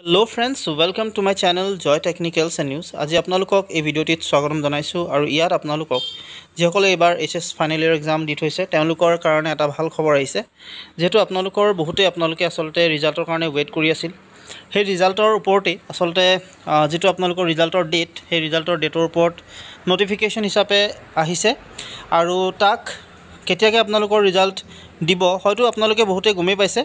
Hello friends, welcome to my channel Joy Technicals and News. আজি আপোনালোকক এই ভিডিওটিত স্বাগতম জনাইছো আৰু ইয়াত আপোনালোকক যিসকলে এবাৰ HS ফাইনেল ইয়াৰ এক্সাম দি থৈছে তেওঁলোকৰ কাৰণে এটা ভাল খবৰ আহিছে যেহেতু আপোনালোকৰ বহুতে আপোনালোকে আসলতে ৰিজাল্টৰ কাৰণে ওয়েট কৰি আছিল সেই ৰিজাল্টৰ ওপৰতে আসলতে যেটো আপোনালোকৰ ৰিজাল্টৰ ডেট সেই ৰিজাল্টৰ ডেটৰ ওপৰত নটিফিকেশন হিচাপে আহিছে আৰু তাক কেতিয়াকৈ আপোনালোকৰ ৰিজাল্ট দিব হয়তো আপোনালোকে বহুতে গমেই পাইছে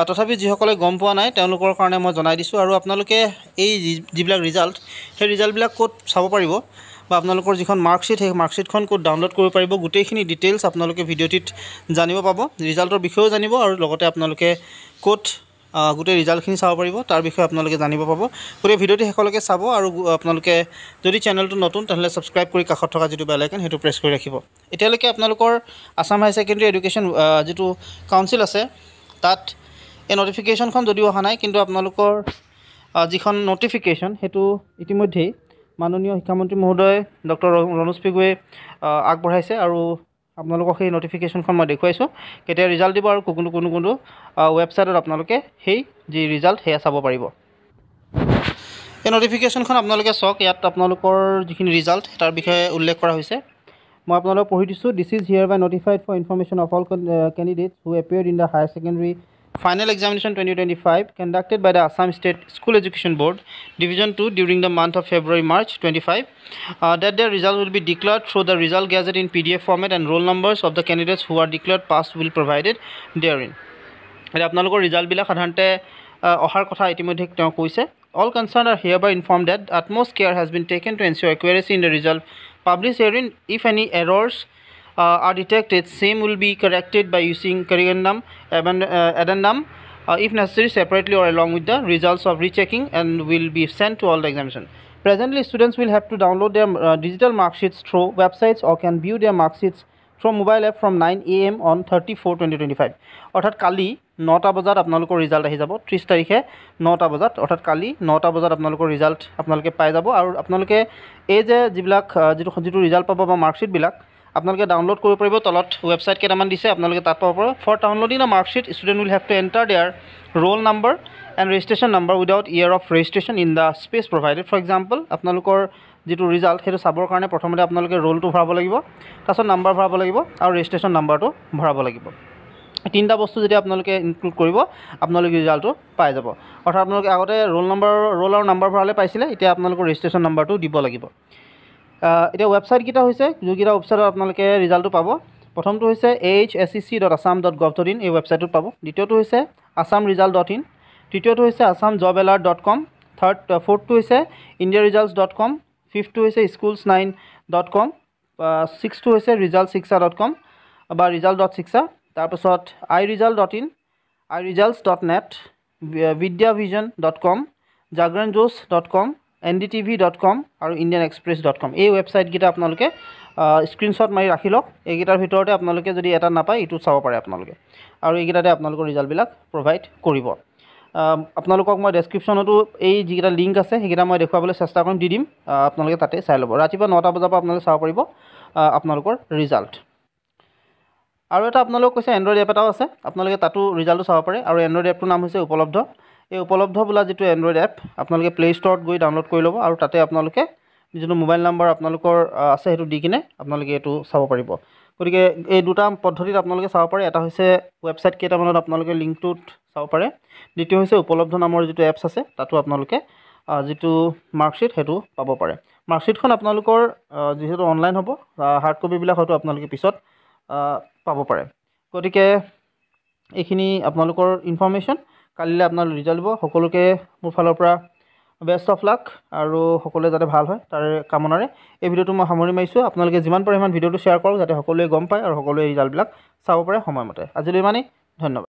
তথাপি যিসকলে গম পোৱা নাই তেওঁলোকৰ কাৰণে মই জনাই দিছো আৰু আপোনালোকে এই যিবিলাক ৰিজাল্ট সেই ৰিজাল্টবিলাক ক'ত চাব পাৰিব বা আপোনালোকৰ যিখন মাৰ্কশিট সেই মাৰ্কশিটখন ক'ত ডাউনলোড কৰিব পাৰিব গোটেইখিনি ডিটেইলছ আপোনালোকে ভিডিওটিত জানিব পাব ৰিজাল্টৰ বিষয়েও জানিব আৰু লগতে আপোনালোকে ক'ত গোটেই ৰিজাল্টখিনি চাব পাৰিব তাৰ বিষয়ে আপোনালোকে জানিব পাব পুৰা ভিডিওটি হেকলৈকে চাব আৰু আপোনালোকে যদি চেনেলটো নতুন তাহলে সাবস্ক্ৰাইব কৰি কাষত থকা যেটো বেল আইকন হেতু প্ৰেছ কৰি ৰাখিব এতিয়ালৈকে আপোনালোকৰ আসাম হাই সেকেন্ডাৰী এডুকেশন যেটো কাউন্সিল আছে তাত এই নটিফিকেশনখন যদিও অহা নাই কিন্তু আপোনালোকৰ যিখন নটিফিকেশন হেতু ইতিমধ্যে মাননীয় শিক্ষামন্ত্ৰী মহোদয় ডক্টৰ ৰনোজ পেগুৱে আগবঢ়াইছে আৰু আপোনালোকক সেই নটিফিকেশনখন মই দেখুৱাইছো কেতিয়া ৰিজাল্ট দিব আৰু কোনটো ওয়েবসাইটত আপোনালোকে সেই যি ৰিজাল্ট হেয়া চাব পাৰিব এই নটিফিকেশনখন আপোনালোকে চাওক ইয়াত আপোনালোকৰ যিখিনি ৰিজাল্ট তাৰ বিষয়ে উল্লেখ কৰা হৈছে মই আপোনালোকক পঢ়ি দিছো this is here by notified for information of all candidates who appeared in the higher secondary final examination 2025 conducted by the Assam State School Education Board Division 2 during the month of February March 25 that their result will be declared through the result gazette in PDF format and roll numbers of the candidates who are declared passed will provided therein আৰু আপোনালোকৰ result বিলা সাধাৰণতে অহাৰ কথা ইতিমধ্যে তেওঁ কৈছে all concerned are hereby informed that utmost care has been taken to ensure accuracy in the result published herein if any errors are detected same will be corrected by using corrigendum addendum if necessary separately or along with the results of rechecking and will be sent to all the examination presently students will have to download their digital mark sheets through websites or can view their mark sheets from mobile app from 9 am on 30/4/2025 অৰ্থাৎ কালি 9টা বজাত আপোনালোকৰ result আহি যাব 30 তাৰিখে 9টা বজাত অৰ্থাৎ কালি 9টা বজাত আপোনালোকৰ ৰিজাল্ট আপোনালোকে পাই যাব আৰু আপোনালোকে এই যে যিবিলাক যেটো ৰিজাল্ট পাব বা মাৰ্কশিট বিলাক আপোনালোকে ডাউনলোড কৰিব পাৰিব তলত ওয়েবসাইট কেটামান দিছে আপোনালোকে তাত পাব পাৰিব for downloading a marksheet student will have to enter their roll number and registration number without year of registration in the space provided for example আপোনালোকৰ যেটো ৰিজাল্ট হেতু চাবৰ কাৰণে প্ৰথমতে আপোনালোকে ৰোলটো ভৰাব লাগিব তাৰছত নাম্বাৰ ভৰাব লাগিব আৰু ৰেজিষ্ট্ৰেচন নাম্বাৰটো ভৰাব লাগিব তিনটা বস্তু যদি আপোনালোকে ইনক্লুড কৰিব আপোনালোকে ৰিজাল্টটো পাই যাব অৰ্থাৎ আপোনালোকে আগতে ৰোল আৰু নাম্বাৰ ভৰালে পাইছিলে এতিয়া আপোনালোকৰ ৰেজিষ্ট্ৰেচন নাম্বাৰটো দিব লাগিব এটা ওয়েবসাইট কিটা হৈছে যোগিটা ওয়েবসাইটত আপোনালোকে ৰিজাল্টটো পাব প্ৰথমটো হৈছে hsec.assam.gov.in এই ওয়েবসাইটত পাব দ্বিতীয়টো হৈছে assamresult.in তৃতীয়টো হৈছে assamjobalert.com ফোৰ্থটো হৈছে indiaresults.com ফিফথটো হৈছে schools9.com ছিক্সথটো হৈছে resultsixa.com বা result.shiksha তাৰপিছত iresult.in iresults.net vidyavision.com jagranjos.com ndtv.com আৰু indianexpress.com এই ওয়েবসাইট গিটা আপোনালোকে স্ক্ৰিনশ্বট মাৰি ৰাখি লওক এইগিটাৰ ভিতৰতে আপোনালোকে যদি এটা নাপায় ইটো চাব পাৰে আপোনালোকে আৰু এইগিটাতে আপোনালোকৰ ৰিজাল্ট বিলাক প্ৰভাইড কৰিব আপোনালোকক মই ডেসক্ৰিপচনতো এই যিগিটা লিংক আছে হেগিটা মই দেখুৱাবলৈ চেষ্টা কৰিম দি দিম আপোনালোকে তাতে চাই ল'ব ৰাতিপুৱা 9টা বজাৰ পৰা আপোনালোকে চাব পাৰিব আপোনালোকৰ ৰিজাল্ট আৰু এটা আপোনালোক কৈছে এন্ড্ৰইড এপ এটাও আছে আপোনালোকে তাতো ৰিজাল্টটো চাব পাৰে আৰু এন্ড্ৰইড এপটোৰ নাম হৈছে উপলব্ধ এই উপলব্ধ বোলা যেটো এন্ড্ৰইড এপ আপোনালোকে প্লে ষ্টৰত গৈ ডাউনলোড কৰি ল'ব আৰু তাতে আপোনালোকে যিটো মোবাইল নাম্বাৰ আপোনালোকৰ আছে হেতু দি কিনে আপোনালোকে এটো চাব পাৰিব গতিকে এই দুটা পদ্ধতিত আপোনালোকে চাব পাৰে এটা হৈছে ওয়েবসাইট কেটামানত আপোনালোকে লিংকটোত চাব পাৰে দ্বিতীয় হৈছে উপলব্ধ নামৰ যেটো এপছ আছে তাতো আপোনালোকে যেটো মাৰ্কশিট হেতু পাব পাৰে মাৰ্কশিটখন আপোনালোকৰ যেহেতু অনলাইন হ'ব হাৰ্ড কপি বিলাক হয়তো আপোনালোকে পিছত পাব পাৰে গতিকে এইখিনি আপোনালোকৰ ইনফৰমেশন কালিলে আপোনালোকৰ ৰিজাল্ট দিব সকলোকে মোৰ ফালৰ পৰা বেষ্ট অফ লাক আৰু সকলোৱে যাতে ভাল হয় তাৰ কামনাৰে এই ভিডিওটো মই সামৰি মাৰিছো আপোনালোকে যিমান পাৰে ইমান ভিডিওটো শ্বেয়াৰ কৰক যাতে সকলোৱে গম পায় আৰু সকলোৱে ৰিজাল্ট বিলাক চাব পাৰে সময়মতে আজিলৈ মানে ধন্যবাদ